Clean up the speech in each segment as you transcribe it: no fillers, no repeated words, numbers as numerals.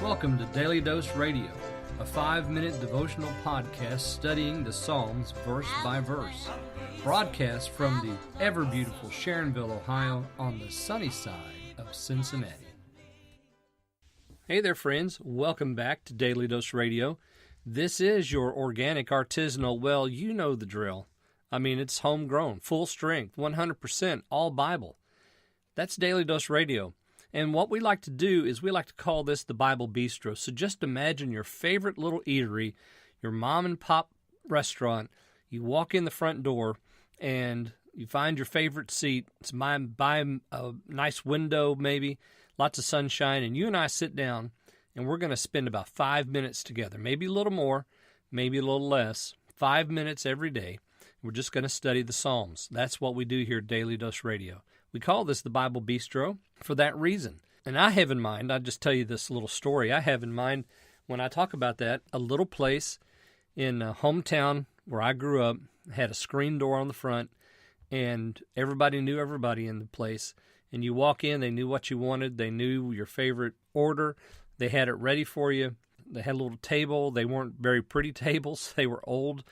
Welcome to Daily Dose Radio, a 5-minute devotional podcast studying the Psalms verse by verse. Broadcast from the ever-beautiful Sharonville, Ohio, on the sunny side of Cincinnati. Hey there, friends. Welcome back to Daily Dose Radio. This is your organic, artisanal, well, you know the drill. I mean, it's homegrown, full strength, 100%, all Bible. That's Daily Dose Radio. And what we like to do is we like to call this the Bible Bistro. So just imagine your favorite little eatery, your mom and pop restaurant. You walk in the front door and you find your favorite seat. It's by a nice window maybe, lots of sunshine. And you and I sit down and we're going to spend about 5 minutes together. Maybe a little more, maybe a little less. 5 minutes every day. We're just going to study the Psalms. That's what we do here at Daily Dose Radio. We call this the Bible Bistro for that reason. And I have in mind, I'll just tell you this little story. I have in mind, when I talk about that, a little place in a hometown where I grew up, had a screen door on the front, and everybody knew everybody in the place. And you walk in, they knew what you wanted, they knew your favorite order, they had it ready for you. They had a little table. They weren't very pretty tables. They were old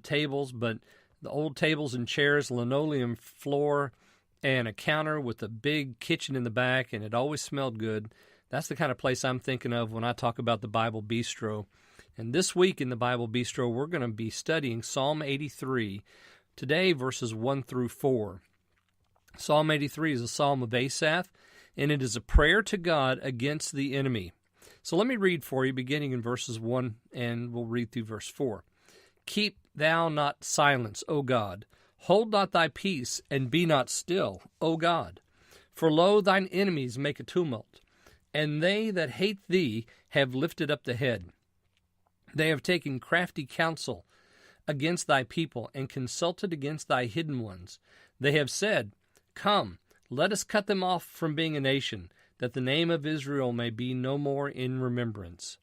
tables, but the old tables and chairs, linoleum floor, and a counter with a big kitchen in the back, and it always smelled good. That's the kind of place I'm thinking of when I talk about the Bible Bistro. And this week in the Bible Bistro, we're going to be studying Psalm 83, today verses 1 through 4. Psalm 83 is a psalm of Asaph, and it is a prayer to God against the enemy. So let me read for you, beginning in verses 1, and we'll read through verse 4. Keep thou not silence, O God. Hold not thy peace, and be not still, O God. For lo, thine enemies make a tumult, and they that hate thee have lifted up the head. They have taken crafty counsel against thy people, and consulted against thy hidden ones. They have said, Come, let us cut them off from being a nation, that the name of Israel may be no more in remembrance.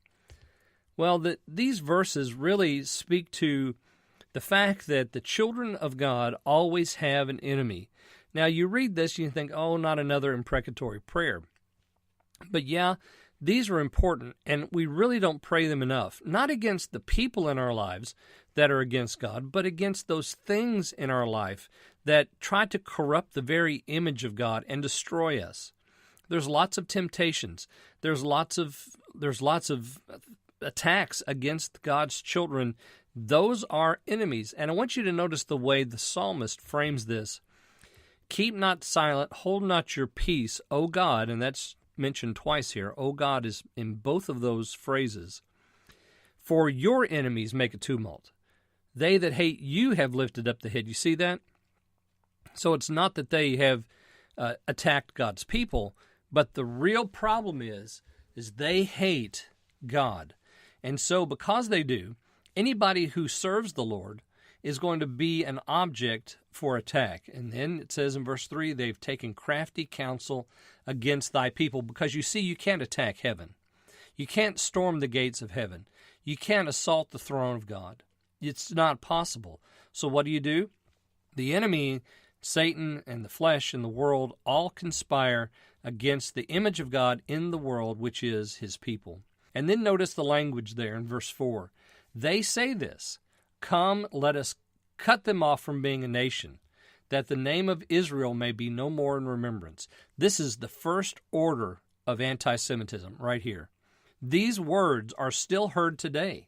Well, these verses really speak to the fact that the children of God always have an enemy. Now, you read this and you think, oh, not another imprecatory prayer. But yeah, these are important, and we really don't pray them enough. Not against the people in our lives that are against God, but against those things in our life that try to corrupt the very image of God and destroy us. There's lots of temptations. There's lots of attacks against God's children. Those are enemies. And I want you to notice the way the psalmist frames this. Keep not silent, hold not your peace, O God. And that's mentioned twice here. O God is in both of those phrases. For your enemies make a tumult. They that hate you have lifted up the head. You see that? So it's not that they have attacked God's people, but the real problem is they hate God. And so because they do, anybody who serves the Lord is going to be an object for attack. And then it says in verse 3, they've taken crafty counsel against thy people. Because you see, you can't attack heaven. You can't storm the gates of heaven. You can't assault the throne of God. It's not possible. So what do? The enemy, Satan and the flesh and the world all conspire against the image of God in the world, which is his people. And then notice the language there in verse 4. They say this, Come, let us cut them off from being a nation, that the name of Israel may be no more in remembrance. This is the first order of anti-Semitism right here. These words are still heard today.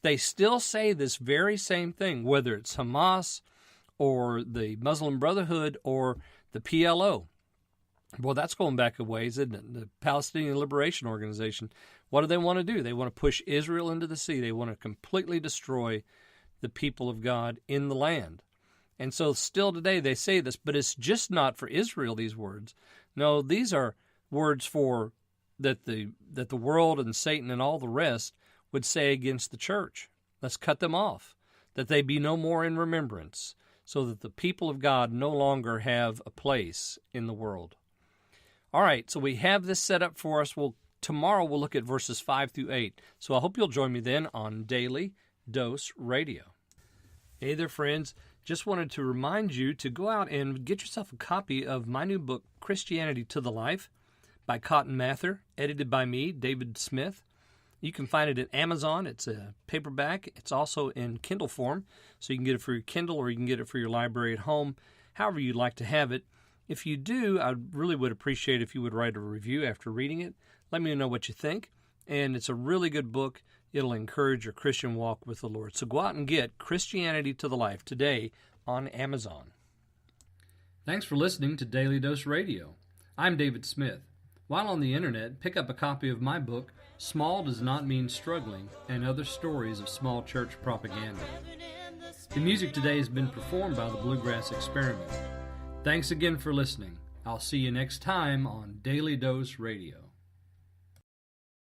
They still say this very same thing, whether it's Hamas or the Muslim Brotherhood or the PLO. Well, that's going back a ways, isn't it? The Palestinian Liberation Organization. What do they want to do? They want to push Israel into the sea. They want to completely destroy the people of God in the land. And so still today they say this, but it's just not for Israel, these words. No, these are words for that the world and Satan and all the rest would say against the church. Let's cut them off, that they be no more in remembrance, so that the people of God no longer have a place in the world. All right, so we have this set up for us. Tomorrow we'll look at verses 5 through 8. So I hope you'll join me then on Daily Dose Radio. Hey there, friends. Just wanted to remind you to go out and get yourself a copy of my new book, Christianity to the Life, by Cotton Mather, edited by me, David Smith. You can find it at Amazon. It's a paperback. It's also in Kindle form, so you can get it for your Kindle or you can get it for your library at home, however you'd like to have it. If you do, I really would appreciate if you would write a review after reading it. Let me know what you think. And it's a really good book. It'll encourage your Christian walk with the Lord. So go out and get Christianity to the Life today on Amazon. Thanks for listening to Daily Dose Radio. I'm David Smith. While on the internet, pick up a copy of my book, Small Does Not Mean Struggling, and Other Stories of Small Church Propaganda. The music today has been performed by the Bluegrass Experiment. Thanks again for listening. I'll see you next time on Daily Dose Radio.